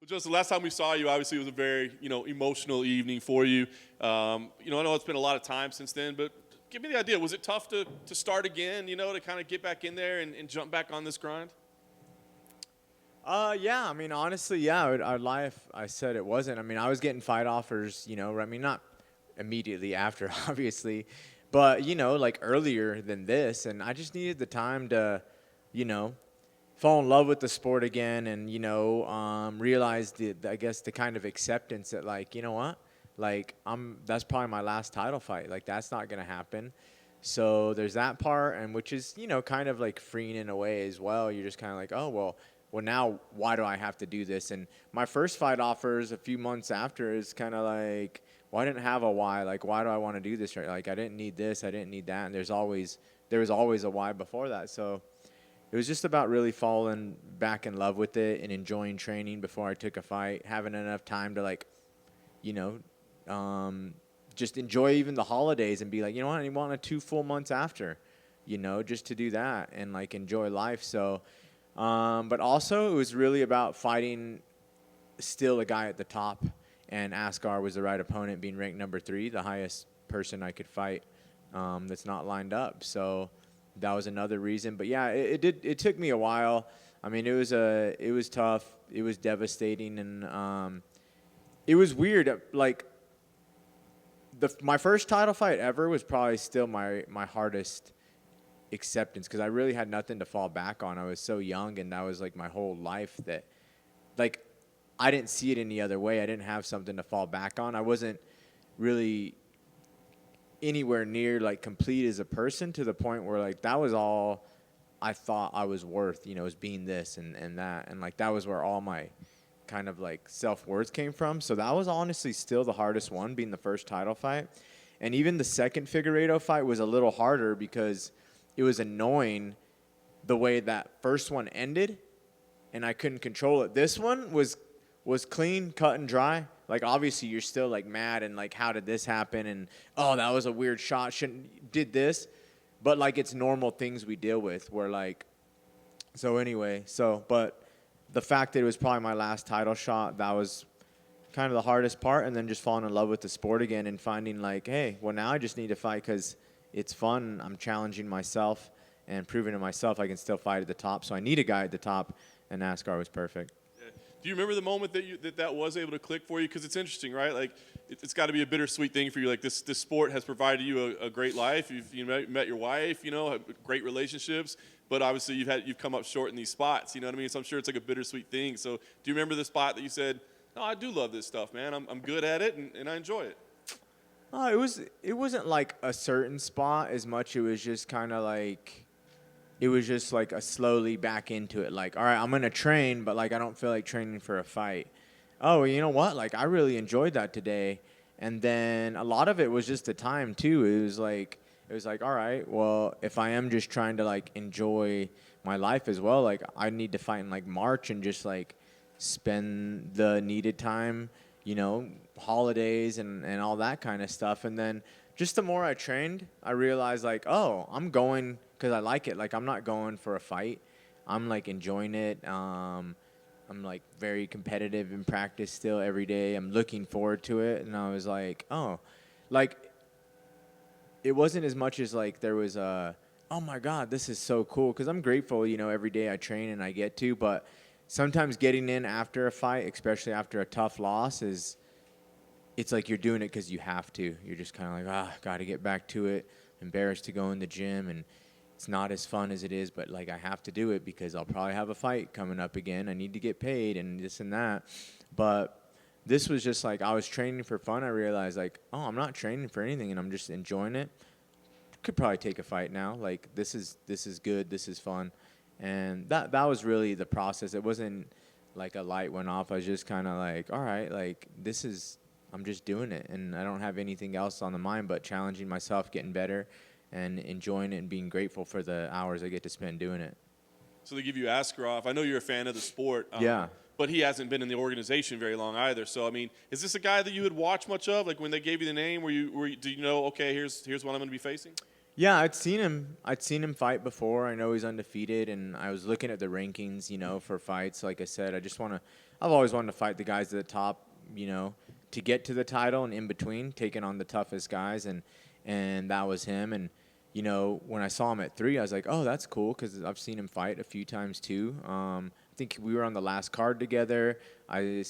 Just the last time we saw you, obviously it was a very, emotional evening for you. I know it's been a lot of time since then, but give me the idea. Was it tough to start again, to kind of get back in there and jump back on this grind? Yeah, I mean, honestly, yeah, I'd lie if I said it wasn't. I mean, I was getting fight offers, I mean, not immediately after, obviously, but, like earlier than this, and I just needed the time to, you know, fall in love with the sport again and, realize I guess the kind of acceptance that, like, you know what, like, that's probably my last title fight. Like, that's not going to happen. So there's that part, and which is, kind of like freeing in a way as well. You're just kind of like, oh, well, now why do I have to do this? And my first fight offers a few months after is kind of like, well, I didn't have a why. Like, why do I want to do this? Right? Like, I didn't need this. I didn't need that. And there was always a why before that. So it was just about really falling back in love with it and enjoying training before I took a fight, having enough time to, like, you know, just enjoy even the holidays and be like, you know what, I want 2 full months after, just to do that and, like, enjoy life. So, but also it was really about fighting still a guy at the top, and Askar was the right opponent, being ranked number 3, the highest person I could fight that's not lined up. So that was another reason. But yeah, it took me a while. I mean, it was tough. It was devastating, and it was weird. Like, my first title fight ever was probably still my hardest acceptance, because I really had nothing to fall back on. I was so young, and that was like my whole life, that, like, I didn't see it any other way. I didn't have something to fall back on. I wasn't really anywhere near, like, complete as a person, to the point where, like, that was all I thought I was worth, was being this and that. And, like, that was where all my kind of, like, self-worth came from. So that was honestly still the hardest one, being the first title fight. And even the second Figueiredo fight was a little harder, because it was annoying the way that first one ended, and I couldn't control it. This one was clean, cut and dry. Like, obviously you're still, like, mad and, like, how did this happen? And, oh, that was a weird shot. Did this. But, like, it's normal things we deal with, where, like, so anyway, but the fact that it was probably my last title shot, that was kind of the hardest part. And then just falling in love with the sport again and finding, like, hey, well, now I just need to fight because it's fun. I'm challenging myself and proving to myself I can still fight at the top. So I need a guy at the top, and Askar was perfect. Do you remember the moment that was able to click for you? Because it's interesting, right? Like, it's got to be a bittersweet thing for you. Like, this sport has provided you a great life. You've met your wife, have great relationships. But obviously you've come up short in these spots. You know what I mean? So I'm sure it's like a bittersweet thing. So do you remember the spot that you said, "No, I do love this stuff, man. I'm good at it and I enjoy it"? It wasn't like a certain spot as much. It was just kind of like, it was just like a slowly back into it. Like, all right, I'm going to train, but, like, I don't feel like training for a fight. Oh, you know what? Like, I really enjoyed that today. And then a lot of it was just the time too. It was like, all right, well, if I am just trying to, like, enjoy my life as well, like, I need to fight in, like, March and just, like, spend the needed time, holidays and all that kind of stuff. And then just the more I trained, I realized, like, oh, I'm going because I like it. Like, I'm not going for a fight. I'm, like, enjoying it. I'm, like, very competitive in practice still every day. I'm looking forward to it. And I was like, oh, like, it wasn't as much as, like, there was oh my God, this is so cool. Because I'm grateful, every day I train and I get to. But sometimes getting in after a fight, especially after a tough loss, it's like you're doing it because you have to. You're just kind of like, got to get back to it. Embarrassed to go in the gym, and it's not as fun as it is, but, like, I have to do it because I'll probably have a fight coming up again. I need to get paid and this and that. But this was just like, I was training for fun. I realized, like, oh, I'm not training for anything, and I'm just enjoying it. Could probably take a fight now. Like, this is good. This is fun. And that was really the process. It wasn't like a light went off. I was just kind of like, all right, like, I'm just doing it, and I don't have anything else on the mind but challenging myself, getting better, and enjoying it and being grateful for the hours I get to spend doing it. So they give you Askarov. I know you're a fan of the sport. Yeah. But he hasn't been in the organization very long either. So, I mean, is this a guy that you would watch much of? Like, when they gave you the name, do you know, okay, here's what I'm going to be facing? Yeah, I'd seen him fight before. I know he's undefeated, and I was looking at the rankings, for fights. Like I said, I've always wanted to fight the guys at the top, you know, to get to the title and in between, taking on the toughest guys, and that was him. And you know, when I saw him at 3, I was like, oh, that's cool because I've seen him fight a few times too. I think we were on the last card together. I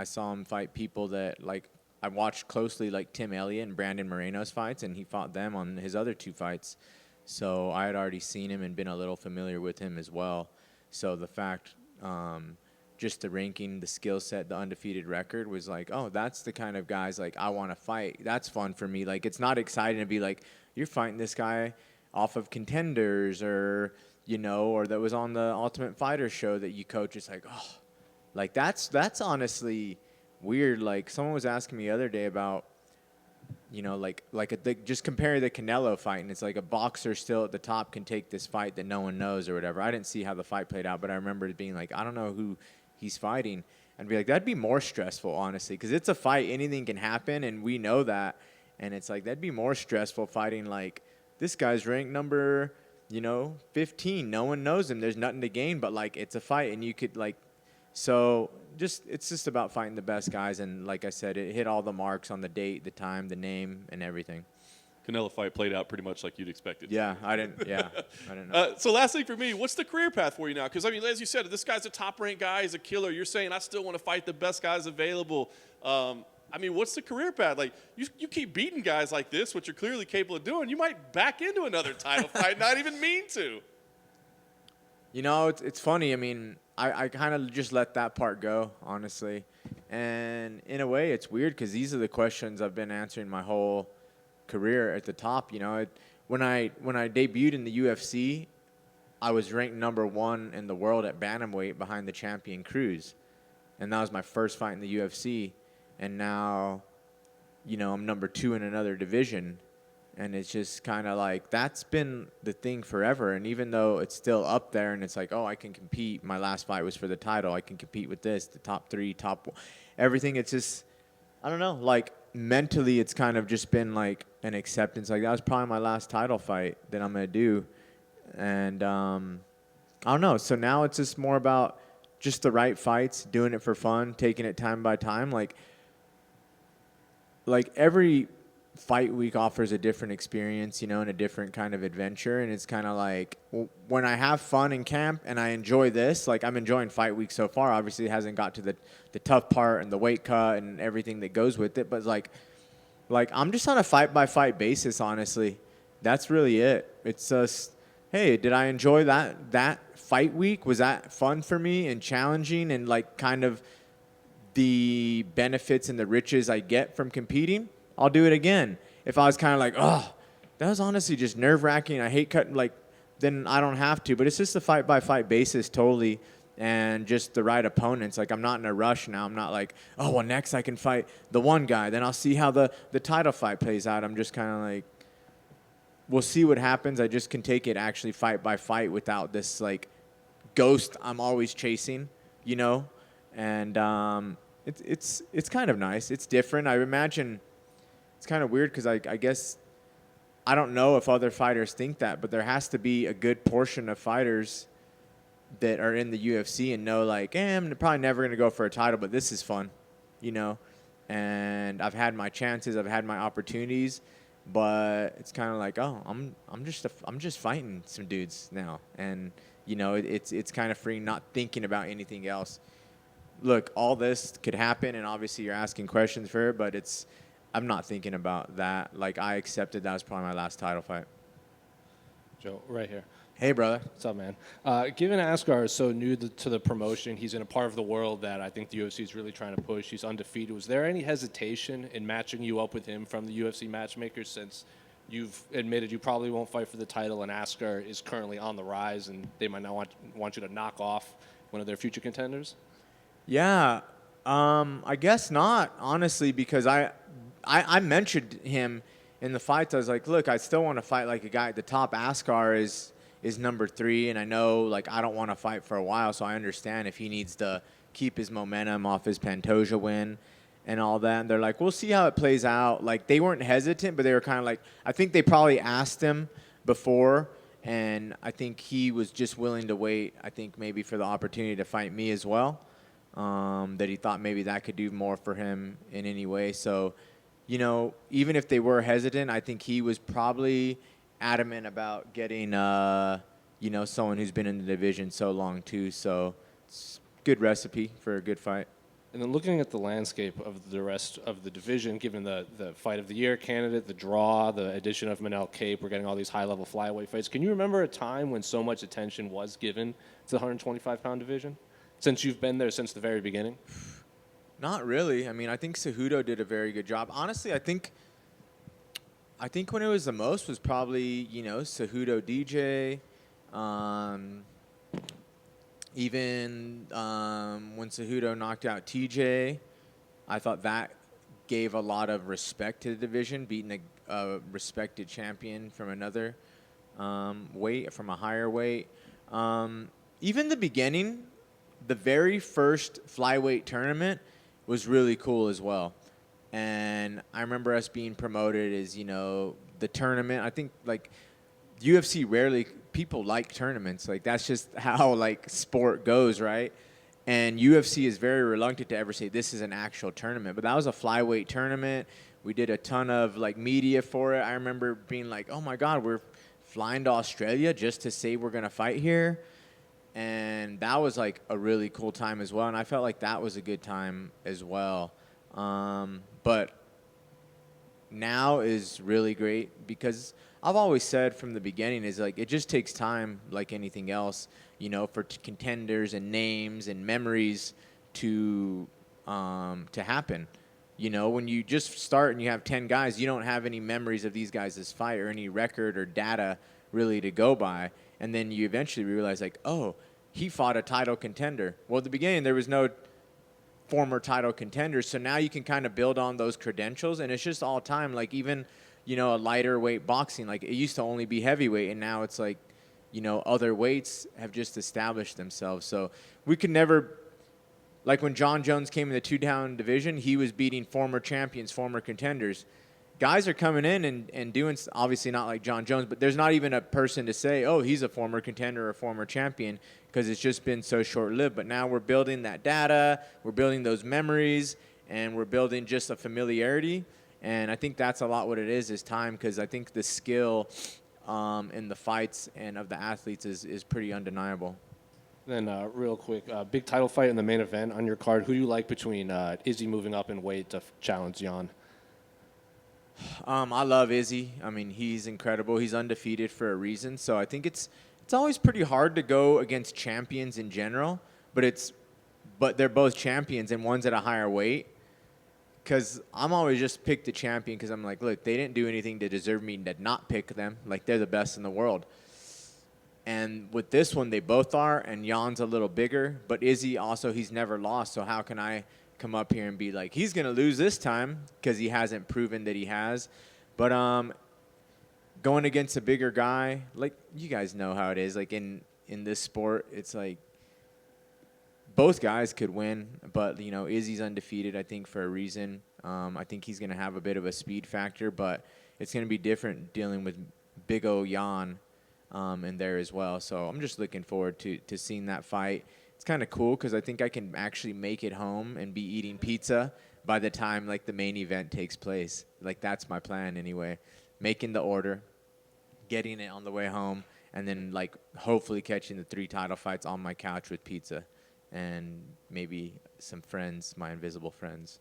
saw him fight people that like I watched closely, like Tim Elliott and Brandon Moreno's fights, and he fought them on his other 2 fights. So I had already seen him and been a little familiar with him as well. So the fact, just the ranking, the skill set, the undefeated record was like, oh, that's the kind of guys like I want to fight. That's fun for me. Like, it's not exciting to be like, you're fighting this guy off of Contenders or, you know, or that was on the Ultimate Fighter show that you coach. It's like, oh, like that's honestly weird. Like someone was asking me the other day about, you know, just compare the Canelo fight, and it's like a boxer still at the top can take this fight that no one knows or whatever. I didn't see how the fight played out, but I remember it being like, I don't know who he's fighting, and be like, that'd be more stressful, honestly, because it's a fight, anything can happen, and we know that, and it's like that'd be more stressful fighting like this guy's ranked number, you know, 15. No one knows him. There's nothing to gain, but like it's a fight, and you could like. So it's just about fighting the best guys, and like I said, it hit all the marks on the date, the time, the name, and everything. Canelo fight played out pretty much like you'd expected. Yeah, I didn't know. So last thing for me, what's the career path for you now? Because, I mean, as you said, this guy's a top-ranked guy. He's a killer. You're saying I still want to fight the best guys available. I mean, what's the career path? Like, you keep beating guys like this, which you're clearly capable of doing, you might back into another title fight, not even mean to. You know, it's funny. I mean, I kind of just let that part go, honestly. And in a way, it's weird because these are the questions I've been answering my whole career at the top. You know, when I debuted in the UFC, I was ranked number 1 in the world at bantamweight behind the champion Cruz. And that was my first fight in the UFC. And now, you know, I'm number 2 in another division. And it's just kind of like that's been the thing forever. And even though it's still up there and it's like, oh, I can compete. My last fight was for the title. I can compete with this, the top 3, everything. It's just, I don't know, like mentally it's kind of just been like an acceptance. Like that was probably my last title fight that I'm going to do. And I don't know. So now it's just more about just the right fights, doing it for fun, taking it time by time. Like every fight week offers a different experience, you know, and a different kind of adventure. And it's kind of like when I have fun in camp and I enjoy this, like I'm enjoying fight week so far. Obviously, it hasn't got to the tough part and the weight cut and everything that goes with it. But like I'm just on a fight by fight basis, honestly. That's really it. It's just, hey, did I enjoy that fight week? Was that fun for me and challenging and like kind of the benefits and the riches I get from competing? I'll do it again. If I was kind of like, oh, that was honestly just nerve-wracking, I hate cutting, like, then I don't have to. But it's just a fight-by-fight basis totally and just the right opponents. Like, I'm not in a rush now. I'm not like, oh, well, next I can fight the one guy. Then I'll see how the title fight plays out. I'm just kind of like, we'll see what happens. I just can take it actually fight by fight without this, like, ghost I'm always chasing, you know? And it's kind of nice. It's different. I imagine it's kind of weird because I guess I don't know if other fighters think that, but there has to be a good portion of fighters that are in the UFC and know like, I'm probably never going to go for a title, but this is fun, you know? And I've had my chances, I've had my opportunities, but it's kind of like, oh, I'm just fighting some dudes now. And, you know, it's kind of free not thinking about anything else. Look, all this could happen, and obviously you're asking questions for it, but I'm not thinking about that. Like, I accepted that was probably my last title fight. Joe, right here. Hey, brother. What's up, man? Given Askar is so new to the promotion, he's in a part of the world that I think the UFC is really trying to push. He's undefeated. Was there any hesitation in matching you up with him from the UFC matchmakers since you've admitted you probably won't fight for the title and Askar is currently on the rise and they might not want you to knock off one of their future contenders? Yeah, I guess not, honestly, because I mentioned him in the fights. I was like, look, I still want to fight like a guy at the top. Askar is number 3, and I know like I don't want to fight for a while, so I understand if he needs to keep his momentum off his Pantoja win and all that. And they're like, we'll see how it plays out. Like they weren't hesitant, but they were kind of like, I think they probably asked him before, and I think he was just willing to wait, I think maybe for the opportunity to fight me as well. that he thought maybe that could do more for him in any way. So, you know, even if they were hesitant, I think he was probably adamant about getting, you know, someone who's been in the division so long too. So it's good recipe for a good fight. And then looking at the landscape of the rest of the division, given the fight of the year candidate, the draw, the addition of Manel Cape, we're getting all these high-level flyweight fights. Can you remember a time when so much attention was given to the 125-pound division? Since you've been there since the very beginning? Not really. I mean, I think Cejudo did a very good job. Honestly, I think when it was the most was probably, you know, Cejudo DJ. Even when Cejudo knocked out TJ, I thought that gave a lot of respect to the division, beating a respected champion from another weight, from a higher weight. Even the beginning, the very first flyweight tournament was really cool as well. And I remember us being promoted as, you know, the tournament. I think, like, UFC rarely, people like tournaments. Like, that's just how, like, sport goes, right? And UFC is very reluctant to ever say this is an actual tournament. But that was a flyweight tournament. We did a ton of, like, media for it. I remember being like, oh, my God, we're flying to Australia just to say we're going to fight here. And that was, like, a really cool time as well. And I felt like that was a good time as well. But now is really great because I've always said from the beginning is, like, it just takes time, like anything else, you know, for contenders and names and memories to happen. You know, when you just start and you have 10 guys, you don't have any memories of these guys' fight or any record or data really to go by. And then you eventually realize, like, oh, he fought a title contender. Well, at the beginning, there was no former title contenders, so now you can kind of build on those credentials, and it's just all time. Like, even, you know, a lighter weight boxing, like, it used to only be heavyweight, and now it's like, you know, other weights have just established themselves. So we could never, like, when John Jones came in the 2-down division, he was beating former champions, former contenders. Guys are coming in and doing, obviously not like John Jones, but there's not even a person to say, oh, he's a former contender or a former champion, because it's just been so short-lived. But now we're building that data, we're building those memories, and we're building just a familiarity. And I think that's a lot what it is time, because I think the skill in the fights and of the athletes is pretty undeniable. Then real quick, big title fight in the main event on your card. Who do you like between Izzy moving up in weight to challenge Jan? I love Izzy. I mean, he's incredible. He's undefeated for a reason. So I think it's always pretty hard to go against champions in general, but they're both champions and one's at a higher weight. Because I'm always just pick the champion because I'm like, look, they didn't do anything to deserve me to not pick them. Like, they're the best in the world. And with this one, they both are, and Jan's a little bigger. But Izzy also, he's never lost. So how can I come up here and be like, he's going to lose this time because he hasn't proven that he has. But going against a bigger guy, like, you guys know how it is. Like, in this sport, it's like both guys could win. But, you know, Izzy's undefeated, I think, for a reason. I think he's going to have a bit of a speed factor. But it's going to be different dealing with big O Jan in there as well. So I'm just looking forward to seeing that fight. It's kind of cool because I think I can actually make it home and be eating pizza by the time, like, the main event takes place. Like, that's my plan anyway. Making the order, getting it on the way home, and then, like, hopefully catching the 3 title fights on my couch with pizza and maybe some friends, my invisible friends.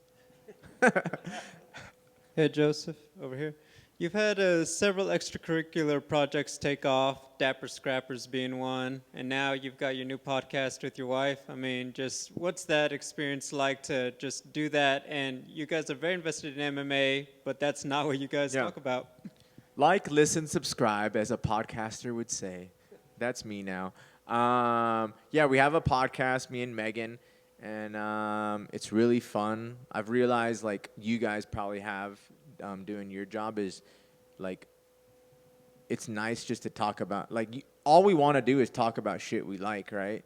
Hey, Joseph, over here. You've had several extracurricular projects take off, Dapper Scrappers being one, and now you've got your new podcast with your wife. I mean, just what's that experience like to just do that? And you guys are very invested in MMA, but that's not what you guys talk about. Like, listen, subscribe, as a podcaster would say. That's me now. Yeah, we have a podcast, me and Megan, and it's really fun. I've realized, like, you guys probably have doing your job is, like, it's nice just to talk about, like, all we want to do is talk about shit we like, right?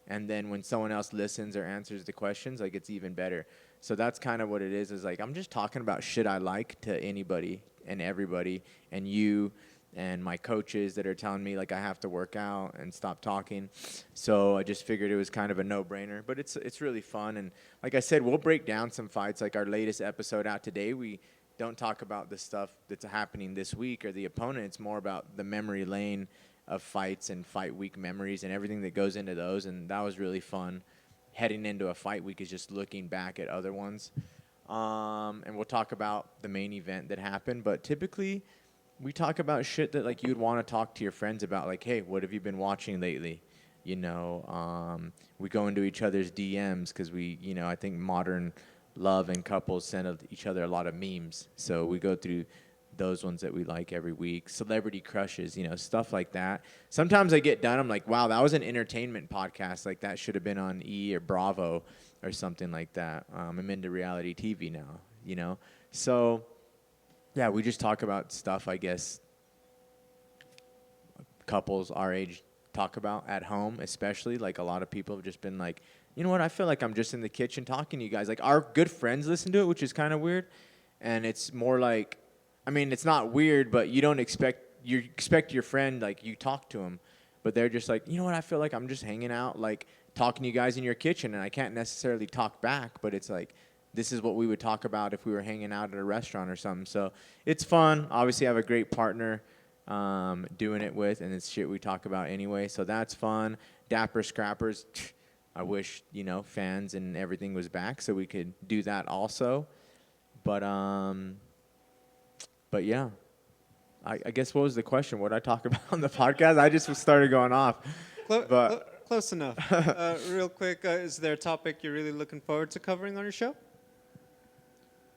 And then when someone else listens or answers the questions, like, it's even better. So that's kind of what it is like, I'm just talking about shit I like to anybody and everybody, and you and my coaches that are telling me like I have to work out and stop talking. So I just figured it was kind of a no-brainer. But it's really fun, and like I said, we'll break down some fights. Like our latest episode out today, we don't talk about the stuff that's happening this week or the opponent. It's more about the memory lane of fights and fight week memories and everything that goes into those, and that was really fun. Heading into a fight week is just looking back at other ones. And we'll talk about the main event that happened, but typically we talk about shit that like you'd want to talk to your friends about, like, hey, what have you been watching lately? You know, we go into each other's DMs because we, you know, I think modern love and couples send each other a lot of memes. So we go through those ones that we like every week. Celebrity crushes, you know, stuff like that. Sometimes I get done, I'm like, wow, that was an entertainment podcast. Like that should have been on E or Bravo or something like that. I'm into reality TV now, you know. So, yeah, we just talk about stuff, I guess, couples our age talk about at home, especially. Like a lot of people have just been like, you know what, I feel like I'm just in the kitchen talking to you guys. Like our good friends listen to it, which is kind of weird. And it's more like, I mean, it's not weird, but you expect your friend, like you talk to them, but they're just like, you know what, I feel like I'm just hanging out, like talking to you guys in your kitchen, and I can't necessarily talk back, but it's like, this is what we would talk about if we were hanging out at a restaurant or something. So it's fun. Obviously, I have a great partner doing it with, and it's shit we talk about anyway, so that's fun. Dapper Scrappers, I wish, you know, fans and everything was back so we could do that also. But yeah, I guess what was the question? What did I talk about on the podcast? I just started going off. Close enough. Real quick, is there a topic you're really looking forward to covering on your show?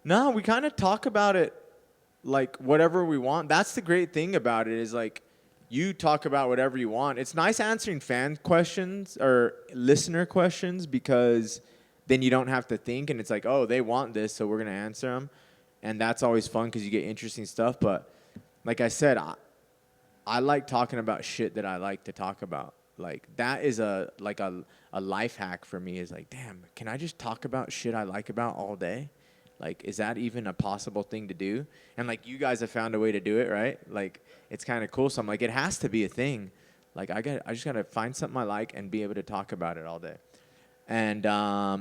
No, we kind of talk about it like whatever we want. That's the great thing about it is like you talk about whatever you want. It's nice answering fan questions or listener questions because then you don't have to think and it's like, oh, they want this, so we're going to answer them. And that's always fun because you get interesting stuff. But like I said, I like talking about shit that I like to talk about. Like that is a life hack for me is like, damn, can I just talk about shit I like about all day? Like, is that even a possible thing to do? And like you guys have found a way to do it, right? Like it's kind of cool. So I'm like, it has to be a thing. Like I just got to find something I like and be able to talk about it all day. And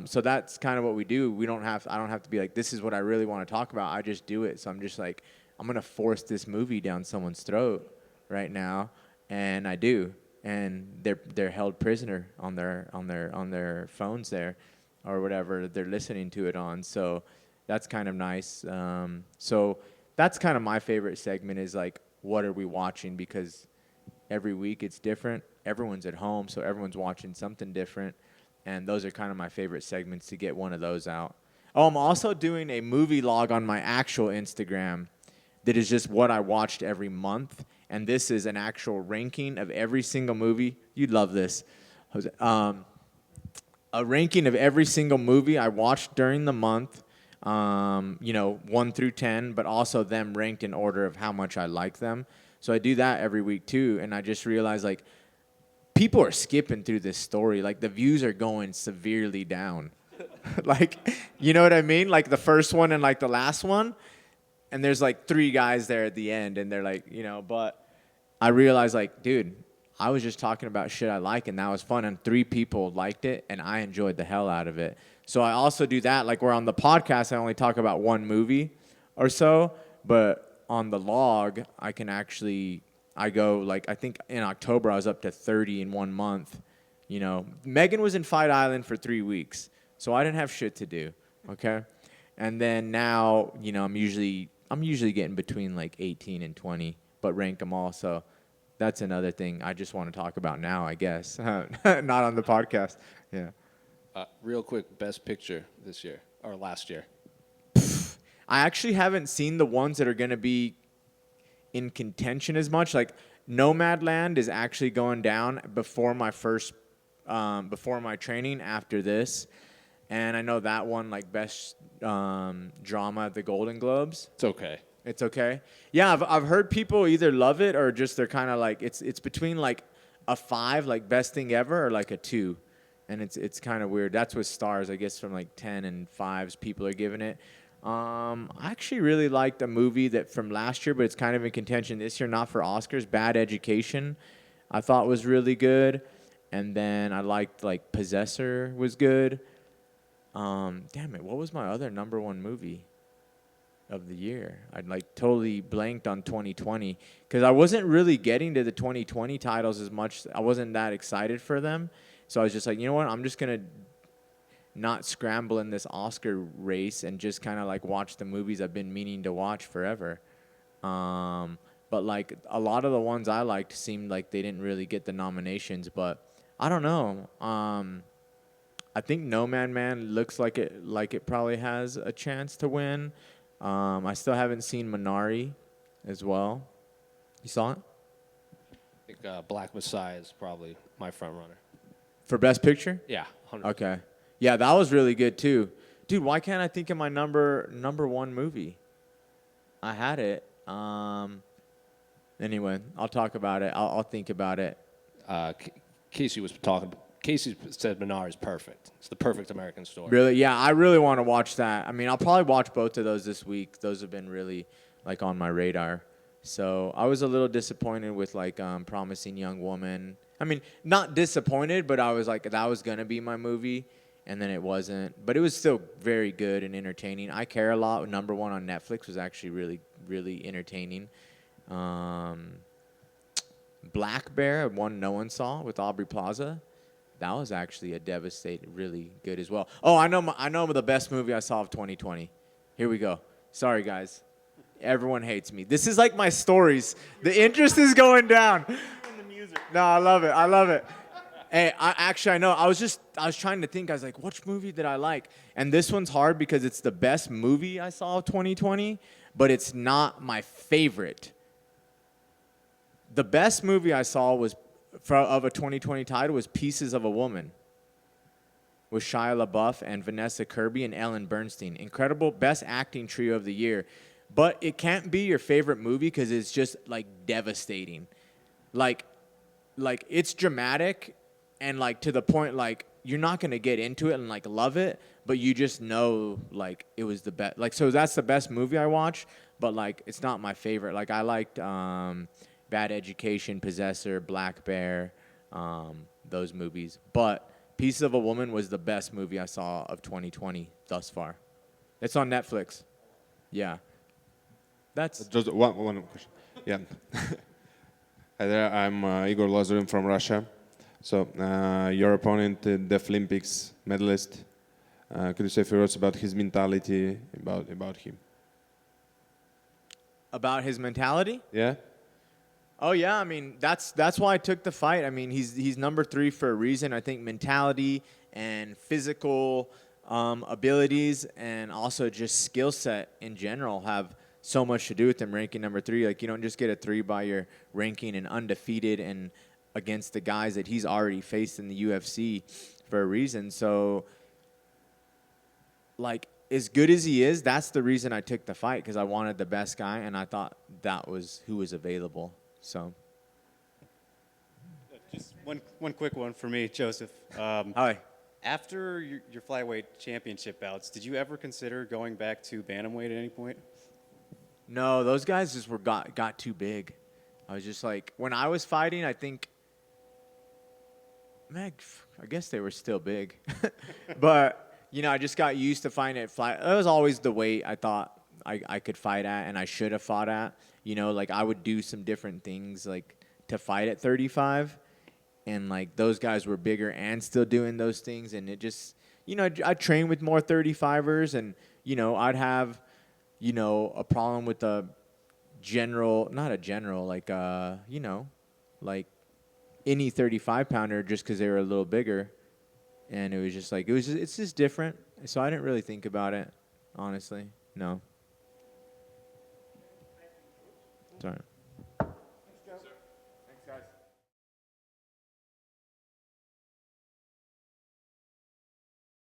so that's kind of what we do. I don't have to be like, this is what I really want to talk about. I just do it. So I'm just like, I'm going to force this movie down someone's throat right now. And I do. And they're held prisoner on their phones there or whatever they're listening to it on. So that's kind of nice. So that's kind of my favorite segment is like, what are we watching? Because every week it's different. Everyone's at home, so everyone's watching something different. And those are kind of my favorite segments to get one of those out. Oh, I'm also doing a movie log on my actual Instagram that is just what I watched every month. And this is an actual ranking of every single movie. You'd love this. Jose. A ranking of every single movie I watched during the month, 1 through 10, but also them ranked in order of how much I like them. So I do that every week too. And I just realized like, people are skipping through this story. Like, the views are going severely down. Like, you know what I mean? Like, the first one and, like, the last one. And there's, like, 3 guys there at the end. And they're, like, you know. But I realized, like, dude, I was just talking about shit I like. And that was fun. And 3 people liked it. And I enjoyed the hell out of it. So I also do that. Like, where on the podcast, I only talk about one movie or so. But on the log, I can actually... I go, like, I think in October I was up to 30 in 1 month. You know, Megan was in Fight Island for 3 weeks, so I didn't have shit to do, okay? And then now, you know, I'm usually getting between, like, 18 and 20, but rank them all, so that's another thing I just want to talk about now, I guess. Not on the podcast, yeah. Real quick, best picture this year, or last year? I actually haven't seen the ones that are going to be in contention as much. Like Nomadland is actually going down before my training after this, and I know that one like best drama at the Golden Globes. It's okay. Yeah, I've heard people either love it or just they're kind of like it's between like a 5 like best thing ever or like a 2, and it's kind of weird. That's with stars, I guess, from like 10 and 5s people are giving it. I actually really liked a movie that from last year, but it's kind of in contention this year, not for Oscars. Bad Education, I thought was really good, and then I liked like Possessor was good. Damn it, what was my other number one movie of the year? I like totally blanked on 2020 because I wasn't really getting to the 2020 titles as much. I wasn't that excited for them, so I was just like, you know what, I'm just gonna not scramble in this Oscar race and just kind of like watch the movies I've been meaning to watch forever. But like a lot of the ones I liked seemed like they didn't really get the nominations, but I don't know. I think No Man looks like it probably has a chance to win. I still haven't seen Minari as well. You saw it? I think Black Messiah is probably my front runner. For Best Picture? Yeah, 100%. Okay. Yeah, that was really good too. Dude, why can't I think of my number one movie? I had it. Anyway, I'll talk about it. I'll think about it. Casey said Minari is perfect. It's the perfect American story. Really? Yeah, I really want to watch that. I mean, I'll probably watch both of those this week. Those have been really like on my radar. So I was a little disappointed with like Promising Young Woman. I mean, not disappointed, but I was like, that was gonna be my movie, and then it wasn't. But it was still very good and entertaining. I Care a Lot, number one on Netflix, was actually really, really entertaining. Black Bear, one no one saw with Aubrey Plaza. That was actually a devastating, really good as well. Oh, I know the best movie I saw of 2020. Here we go. Sorry, guys. Everyone hates me. This is like my stories. The interest is going down. No, I love it. I love it. Hey, I know. I was trying to think. I was like, which movie did I like? And this one's hard because it's the best movie I saw of 2020, but it's not my favorite. The best movie I saw of a 2020 title was Pieces of a Woman with Shia LaBeouf and Vanessa Kirby and Ellen Bernstein. Incredible, best acting trio of the year. But it can't be your favorite movie because it's just like devastating. Like it's dramatic and like to the point like you're not gonna get into it and like love it, but you just know like it was the best. Like so that's the best movie I watched, but like it's not my favorite. Like I liked Bad Education, Possessor, Black Bear, those movies. But Pieces of a Woman was the best movie I saw of 2020 thus far. It's on Netflix. Yeah. That's Just one question. Yeah. Hi there, I'm Igor Lazarin from Russia. So your opponent, the Olympics medalist, could you say a few words about his mentality, about him? about his mentality. Yeah? Oh yeah, I mean that's why I took the fight. I mean he's number 3 for a reason. I think mentality and physical abilities and also just skill set in general have so much to do with him ranking number 3. Like you don't just get a 3 by your ranking and undefeated and against the guys that he's already faced in the UFC for a reason. So like as good as he is, that's the reason I took the fight, because I wanted the best guy and I thought that was who was available. So just one quick one for me, Joseph. hi. After your flyweight championship bouts, did you ever consider going back to bantamweight at any point? No, those guys just got too big. I was just like, when I was fighting, I think, man, I guess they were still big. But, you know, I just got used to fighting at fly. That was always the weight I thought I could fight at and I should have fought at. You know, like I would do some different things like to fight at 35. And like those guys were bigger and still doing those things. And it just, you know, I'd train with more 35ers and, you know, I'd have, you know, a problem with a general, not a general, like, you know, like any 35 pounder just because they were a little bigger. And it was just like, it's just different. So I didn't really think about it, honestly. No. Sorry.